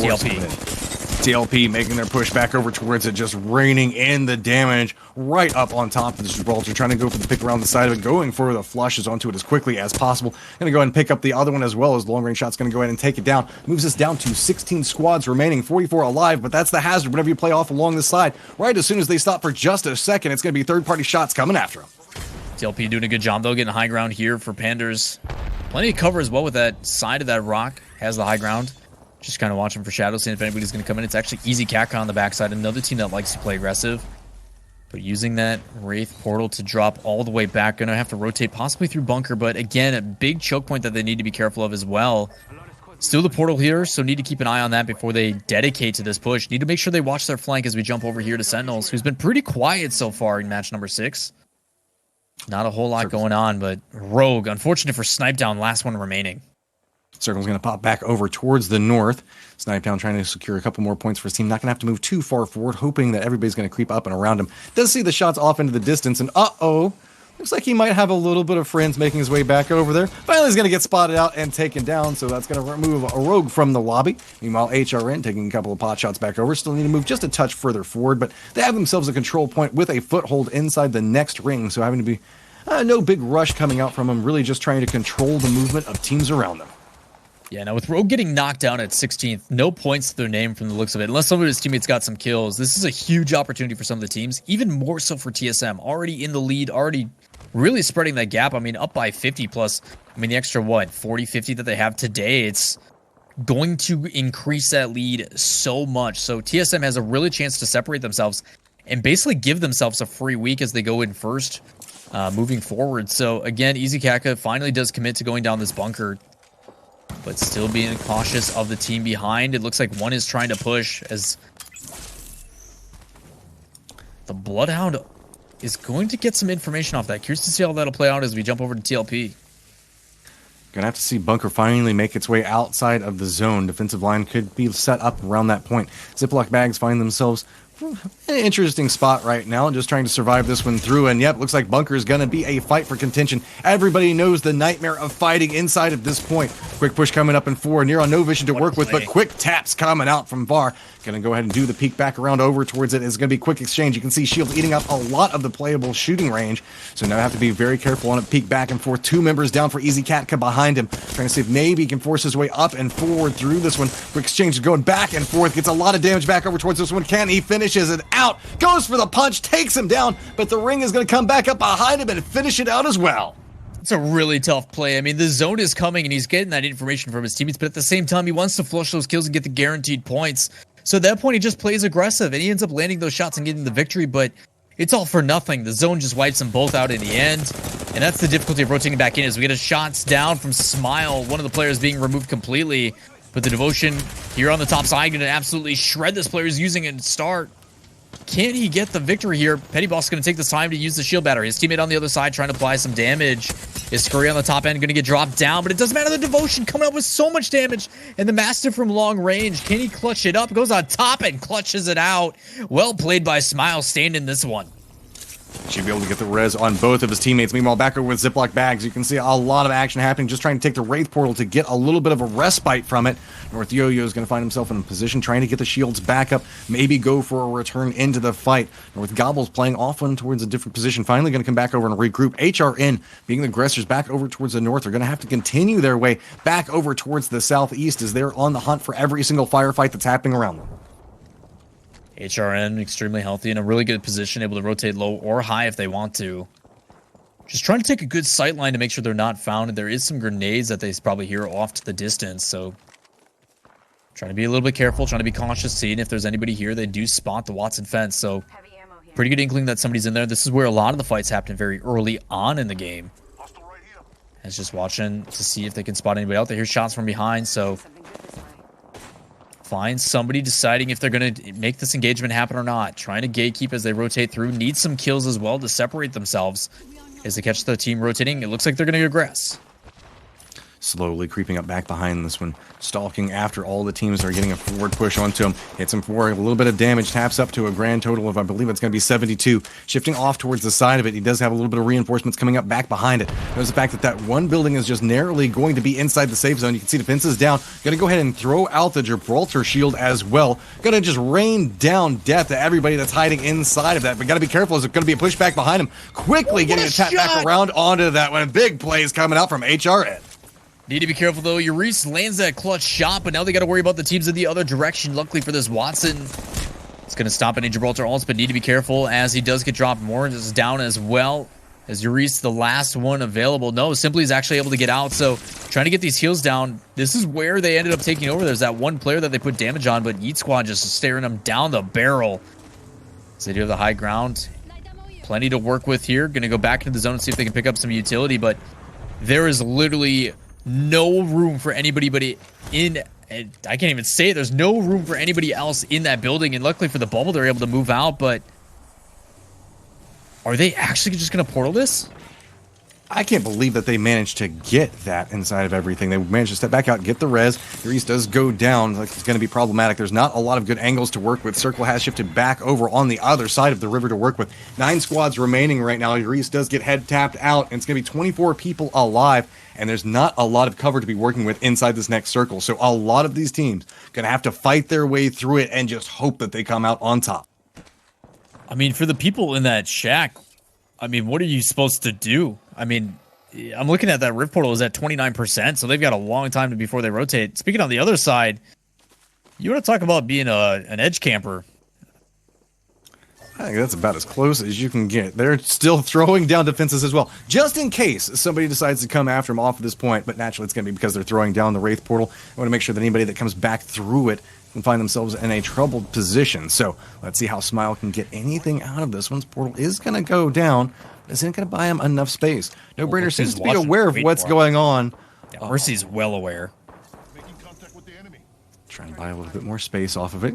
TLP. TLP making their push back over towards it, just raining in the damage right up on top of the Gibraltar, trying to go for the pick around the side of it, going for the flushes onto it as quickly as possible. Going to go ahead and pick up the other one as well, as long range shot's going to go ahead and take it down. Moves us down to 16 squads remaining, 44 alive, but that's the hazard whenever you play off along the side. Right as soon as they stop for just a second, it's going to be third-party shots coming after them. TLP doing a good job, though, getting high ground here for Panders. Plenty of cover as well with that side of that rock. Has the high ground. Just kind of watching for shadows, seeing if anybody's going to come in. It's actually Easy Cat on the backside. Another team that likes to play aggressive. But using that Wraith portal to drop all the way back. Going to have to rotate possibly through bunker. But again, a big choke point that they need to be careful of as well. Still the portal here, so need to keep an eye on that before they dedicate to this push. Need to make sure they watch their flank as we jump over here to Sentinels, who's been pretty quiet so far in match number 6. Not a whole lot going on, but Rogue, unfortunate for Snipe Down, last one remaining. Circle's going to pop back over towards the north. Snipe Down trying to secure a couple more points for his team. Not going to have to move too far forward, hoping that everybody's going to creep up and around him. Does see the shots off into the distance, and looks like he might have a little bit of friends making his way back over there. Finally, he's going to get spotted out and taken down, so that's going to remove a Rogue from the lobby. Meanwhile, HRN taking a couple of pot shots back over. Still need to move just a touch further forward, but they have themselves a control point with a foothold inside the next ring, so having to be no big rush coming out from them, really just trying to control the movement of teams around them. Yeah, now with Rogue getting knocked down at 16th, no points to their name from the looks of it. Unless some of his teammates got some kills, this is a huge opportunity for some of the teams, even more so for TSM. Already in the lead, already really spreading that gap. I mean, up by 50 plus, the extra, 40, 50 that they have today, it's going to increase that lead so much. So TSM has a really chance to separate themselves and basically give themselves a free week as they go in first, moving forward. So again, Easy Kaka finally does commit to going down this bunker, but still being cautious of the team behind. It looks like one is trying to push as the Bloodhound is going to get some information off that. Curious to see how that'll play out as we jump over to TLP. Gonna have to see bunker finally make its way outside of the zone. Defensive line could be set up around that point. Ziploc bags find themselves in an interesting spot right now, just trying to survive this one through. And yep, looks like bunker is going to be a fight for contention. Everybody knows the nightmare of fighting inside at this point. Quick push coming up in 4. Near on no vision to work with, but quick taps coming out from VAR. Going to go ahead and do the peek back around over towards it. It's going to be quick exchange. You can see Shield eating up a lot of the playable shooting range. So now I have to be very careful on a peek back and forth. 2 members down for Easy Katka behind him. Trying to see if maybe he can force his way up and forward through this one. Quick exchange going back and forth. Gets a lot of damage back over towards this one. Can he finishes it out? Goes for the punch, takes him down, but the ring is going to come back up behind him and finish it out as well. It's a really tough play. I mean, the zone is coming and he's getting that information from his teammates, but at the same time, he wants to flush those kills and get the guaranteed points. So at that point, he just plays aggressive and he ends up landing those shots and getting the victory, but it's all for nothing. The zone just wipes them both out in the end. And that's the difficulty of rotating back in, is we get a shots down from Smile, one of the players being removed completely. But the Devotion here on the top side going to absolutely shred this player who's using it to start. Can he get the victory here? Petty Boss is going to take this time to use the shield battery. His teammate on the other side trying to apply some damage. Is Scurry on the top end going to get dropped down? But it doesn't matter. The Devotion coming up with so much damage. And the Mastiff from long range. Can he clutch it up? Goes on top and clutches it out. Well played by Smile, staying in this one. Should be able to get the res on both of his teammates. Meanwhile, back over with Ziploc bags, you can see a lot of action happening, just trying to take the Wraith portal to get a little bit of a respite from it. North Yo-Yo is going to find himself in a position trying to get the shields back up, maybe go for a return into the fight. North Gobble's playing off one towards a different position, finally going to come back over and regroup. HRN, being the aggressors back over towards the north, are going to have to continue their way back over towards the southeast as they're on the hunt for every single firefight that's happening around them. HRN extremely healthy, in a really good position, able to rotate low or high if they want to. Just trying to take a good sight line to make sure they're not found. And there is some grenades that they probably hear off to the distance, so trying to be a little bit careful, trying to be cautious, seeing if there's anybody here. They do spot the Watson fence, so pretty good inkling that somebody's in there. This is where a lot of the fights happen very early on in the game. It's just watching to see if they can spot anybody out there. Here's shots from behind, so find somebody deciding if they're going to make this engagement happen or not. Trying to gatekeep as they rotate through. Need some kills as well to separate themselves as they catch the team rotating. It looks like they're going to aggress. slowly creeping up back behind this one, stalking after all the teams are getting a forward push onto him. Hits him for a little bit of damage, taps up to a grand total of, I believe it's going to be 72. Shifting off towards the side of it, he does have a little bit of reinforcements coming up back behind it. Notice the fact that that one building is just narrowly going to be inside the safe zone. You can see defenses down. Going to go ahead and throw out the Gibraltar shield as well. Going to just rain down death to everybody that's hiding inside of that. But got to be careful, as it's going to be a pushback behind him. Quickly getting a tap back around onto that one. Big plays coming out from HRN. Need to be careful, though. Urice lands that clutch shot, but now they got to worry about the teams in the other direction. Luckily for this, Watson, it's going to stop any Gibraltar ults, but need to be careful as he does get dropped. Morris is down as well, as Urice, the last one available. No, Simply is actually able to get out, so trying to get these heals down. This is where they ended up taking over. There's that one player that they put damage on, but Yeet Squad just staring them down the barrel. So they do have the high ground. Plenty to work with here. Going to go back into the zone and see if they can pick up some utility, but there is literally no room for anybody but in, I can't even say it. There's no room for anybody else in that building, and luckily for the bubble, they're able to move out, but are they actually just going to portal this? I can't believe that they managed to get that inside of everything. They managed to step back out, get the res. Urice does go down. Like, it's going to be problematic. There's not a lot of good angles to work with. Circle has shifted back over on the other side of the river to work with. 9 squads remaining right now. Urice does get head tapped out, and it's going to be 24 people alive, and there's not a lot of cover to be working with inside this next circle. So a lot of these teams going to have to fight their way through it and just hope that they come out on top. I mean, for the people in that shack, I mean, what are you supposed to do? I mean, I'm looking at that rift portal is at 29%, so they've got a long time before they rotate. Speaking on the other side, you want to talk about being an edge camper. I think that's about as close as you can get. They're still throwing down defenses as well, just in case somebody decides to come after them off at this point, but naturally it's going to be because they're throwing down the Wraith portal. I want to make sure that anybody that comes back through it can find themselves in a troubled position. So let's see how Smile can get anything out of this one. This portal is going to go down, but isn't going to buy him enough space. No Brainer seems to be aware of what's going on. Yeah, Mercy's well aware. Try and buy a little bit more space off of it.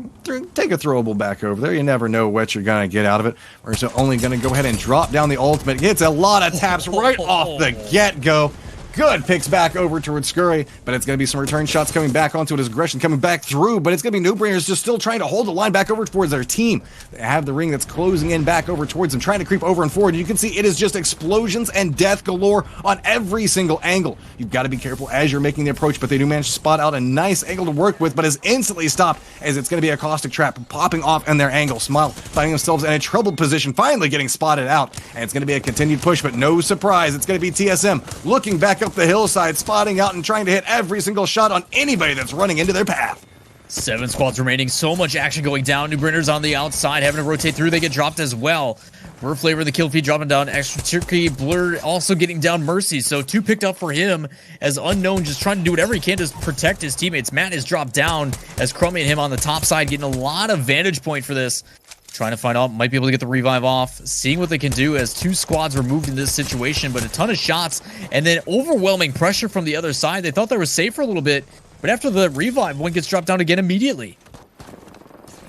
Take a throwable back over there. You never know what you're going to get out of it. Or is it only going to go ahead and drop down the ultimate? Gets a lot of taps right off the get-go. Good picks back over towards Scurry, but it's going to be some return shots coming back onto it as aggression coming back through, but it's going to be No Brainers just still trying to hold the line back over towards their team. They have the ring that's closing in back over towards them, trying to creep over and forward. You can see it is just explosions and death galore on every single angle. You've got to be careful as you're making the approach, but they do manage to spot out a nice angle to work with, but is instantly stopped as it's going to be a caustic trap popping off in their angle. Smile finding themselves in a troubled position, finally getting spotted out, and it's going to be a continued push, but no surprise, it's going to be TSM looking back up the hillside, spotting out and trying to hit every single shot on anybody that's running into their path. 7 squads remaining, so much action going down. New Brenners on the outside, having to rotate through. They get dropped as well. Blur Flavor, the kill feed, dropping down. Extra Turkey, Blur also getting down Mercy. So 2 picked up for him as Unknown just trying to do whatever he can to protect his teammates. Matt is dropped down as Crummy and him on the top side, getting a lot of vantage point for this. Trying to find out, might be able to get the revive off, seeing what they can do as 2 squads were moved in this situation, but a ton of shots and then overwhelming pressure from the other side. They thought they were safe for a little bit, but after the revive, one gets dropped down again immediately.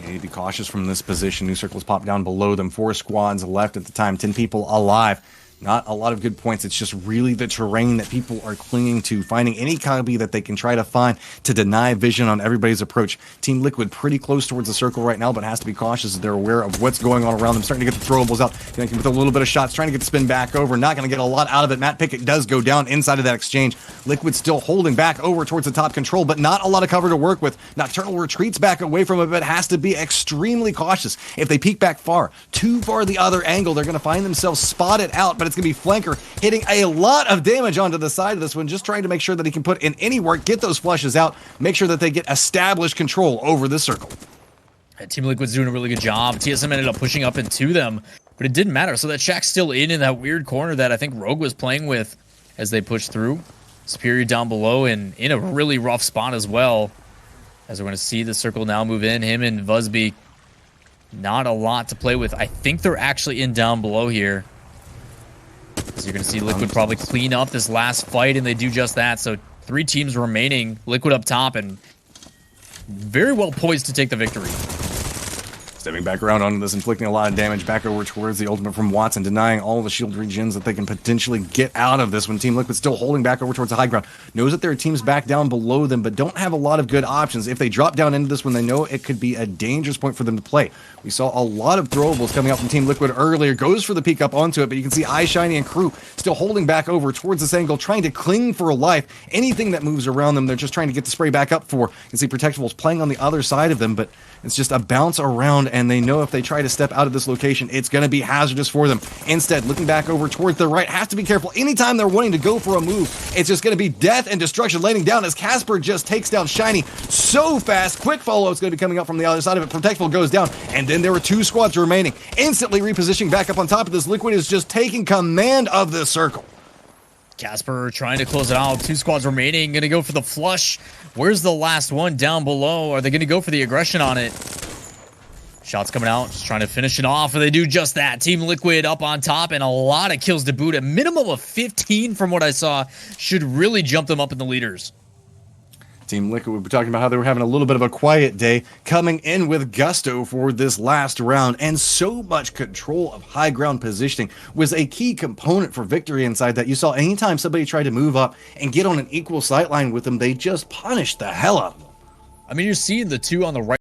They need to be cautious from this position. New circles pop down below them. 4 squads left at the time, 10 people alive. Not a lot of good points. It's just really the terrain that people are clinging to, finding any copy that they can try to find to deny vision on everybody's approach. Team Liquid pretty close towards the circle right now, but has to be cautious as they're aware of what's going on around them. Starting to get the throwables out, connecting with a little bit of shots, trying to get the spin back over. Not going to get a lot out of it. Matt Pickett does go down inside of that exchange. Liquid still holding back over towards the top control, but not a lot of cover to work with. Nocturnal retreats back away from it, but has to be extremely cautious. If they peek back too far the other angle, they're going to find themselves spotted out, but it's going to be Flanker hitting a lot of damage onto the side of this one, just trying to make sure that he can put in any work, get those flushes out, make sure that they get established control over the circle. Team Liquid's doing a really good job. TSM ended up pushing up into them, but it didn't matter. So that Shack's still in that weird corner that I think Rogue was playing with as they push through. Superior down below and in a really rough spot as well. As we're going to see the circle now move in. Him and Vuzby, not a lot to play with. I think they're actually in down below here. So you're going to see Liquid probably clean up this last fight, and they do just that. So 3 teams remaining, Liquid up top, and very well poised to take the victory. Stepping back around onto this, inflicting a lot of damage back over towards the ultimate from Watson, denying all the shield regens that they can potentially get out of this when Team Liquid still holding back over towards the high ground. Knows that there are teams back down below them, but don't have a lot of good options. If they drop down into this one, they know it could be a dangerous point for them to play. We saw a lot of throwables coming out from Team Liquid earlier. Goes for the peek up onto it, but you can see iShiny and crew still holding back over towards this angle, trying to cling for life. Anything that moves around them, they're just trying to get the spray back up for. You can see Protectivals playing on the other side of them, but it's just a bounce around, and they know if they try to step out of this location, it's going to be hazardous for them. Instead, looking back over towards the right, have to be careful. Anytime they're wanting to go for a move, it's just going to be death and destruction laying down as Casper just takes down Shiny so fast. Quick follow is going to be coming out from the other side of it. Protectful goes down, and then there were 2 squads remaining. Instantly repositioning back up on top of this. Liquid is just taking command of this circle. Casper trying to close it out. 2 squads remaining. Going to go for the flush. Where's the last one down below? Are they going to go for the aggression on it? Shots coming out. Just trying to finish it off. And they do just that. Team Liquid up on top and a lot of kills to boot. A minimum of 15 from what I saw should really jump them up in the leaders. Team Liquid, we were talking about how they were having a little bit of a quiet day, coming in with gusto for this last round, and so much control of high ground positioning was a key component for victory inside that. You saw anytime somebody tried to move up and get on an equal sight line with them, they just punished the hell out of them. I mean, you're seeing the 2 on the right